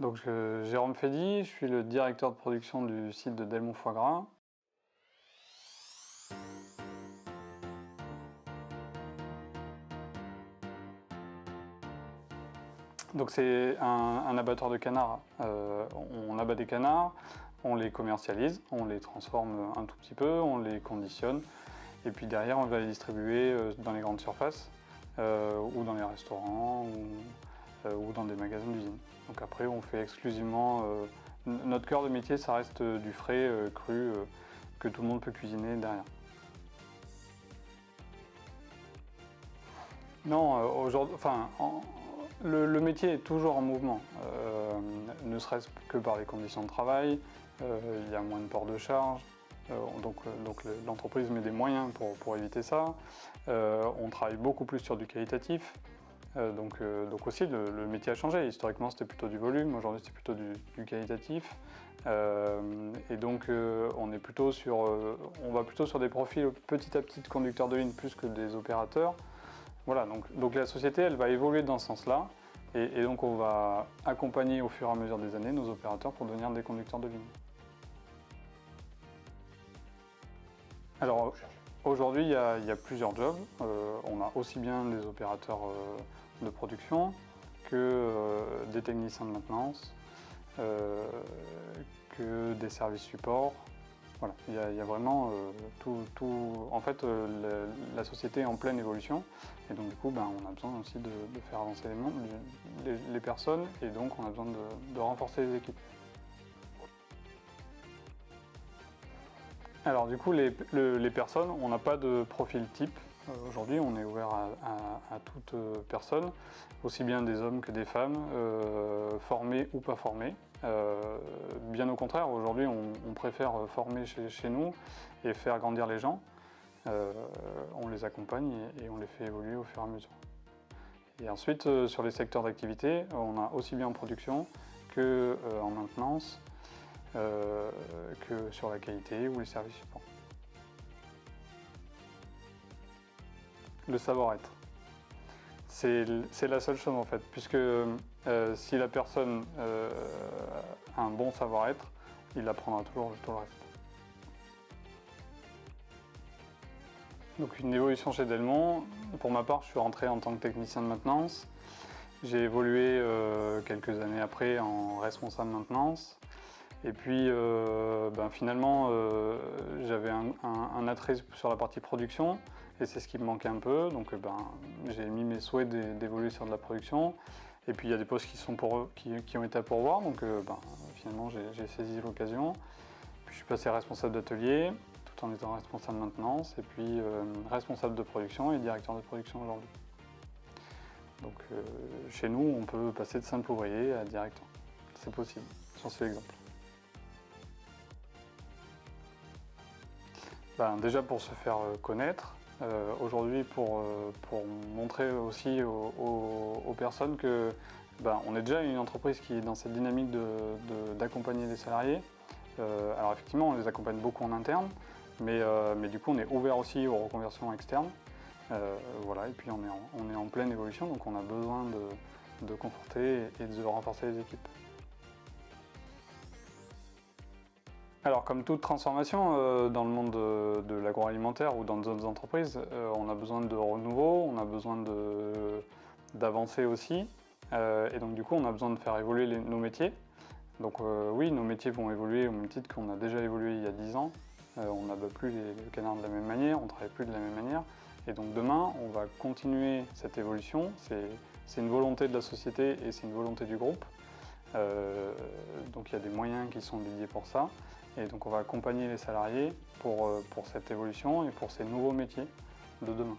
Donc Jérôme Fédy, je suis le directeur de production du site de Delmont Foie Gras. Donc c'est un abattoir de canards. On abat des canards, on les commercialise, on les transforme un tout petit peu, on les conditionne et puis derrière on va les distribuer dans les grandes surfaces ou dans les restaurants ou dans des magasins d'usine. Donc après on fait exclusivement, notre cœur de métier ça reste du frais, cru, que tout le monde peut cuisiner derrière. Non, aujourd'hui, le métier est toujours en mouvement, ne serait-ce que par les conditions de travail, il y a moins de port de charge, donc l'entreprise met des moyens pour éviter ça. On travaille beaucoup plus sur du qualitatif, donc aussi le métier a changé. Historiquement c'était plutôt du volume, aujourd'hui c'est plutôt du qualitatif. Et donc on va plutôt sur des profils petit à petit de conducteurs de ligne plus que des opérateurs. Voilà, donc la société elle va évoluer dans ce sens-là et donc on va accompagner au fur et à mesure des années nos opérateurs pour devenir des conducteurs de ligne. Alors aujourd'hui il y a plusieurs jobs. On a aussi bien des opérateurs de production que des techniciens de maintenance, que des services support. Voilà, il y a vraiment tout. En fait, la société est en pleine évolution et donc du coup, on a besoin aussi de faire avancer les personnes et donc on a besoin de renforcer les équipes. Alors du coup, les personnes, on n'a pas de profil type. Aujourd'hui, on est ouvert à toute personne, aussi bien des hommes que des femmes, formés ou pas formés. Bien au contraire, aujourd'hui, on préfère former chez nous et faire grandir les gens. On les accompagne et on les fait évoluer au fur et à mesure. Et ensuite, sur les secteurs d'activité, on a aussi bien en production qu'en maintenance, que sur la qualité ou les services support. Le savoir-être. C'est la seule chose en fait, puisque si la personne a un bon savoir-être, il apprendra toujours tout le reste. Donc une évolution chez Delmont, pour ma part je suis rentré en tant que technicien de maintenance. J'ai évolué quelques années après en responsable maintenance. Et puis finalement j'avais un attrait sur la partie production et c'est ce qui me manquait un peu, donc j'ai mis mes souhaits d'évoluer sur de la production. Et puis il y a des postes qui ont été à pourvoir, donc finalement j'ai saisi l'occasion. Puis je suis passé responsable d'atelier tout en étant responsable de maintenance et puis responsable de production et directeur de production aujourd'hui. Donc chez nous on peut passer de simple ouvrier à directeur, c'est possible, j'en suis l'exemple. Déjà pour se faire connaître, aujourd'hui pour montrer aussi aux personnes que on est déjà une entreprise qui est dans cette dynamique d'accompagner les salariés. Alors effectivement on les accompagne beaucoup en interne, mais du coup on est ouvert aussi aux reconversions externes. Voilà, et puis on est en pleine évolution, donc on a besoin de conforter et de renforcer les équipes. Alors comme toute transformation dans le monde de l'agroalimentaire ou dans d'autres entreprises, on a besoin de renouveau, on a besoin d'avancer aussi. Et donc du coup on a besoin de faire évoluer nos métiers. Donc oui, nos métiers vont évoluer au même titre qu'on a déjà évolué il y a 10 ans. On n'abat plus le canard de la même manière, on ne travaille plus de la même manière. Et donc demain on va continuer cette évolution. C'est une volonté de la société et c'est une volonté du groupe. Donc il y a des moyens qui sont dédiés pour ça. Et donc on va accompagner les salariés pour cette évolution et pour ces nouveaux métiers de demain.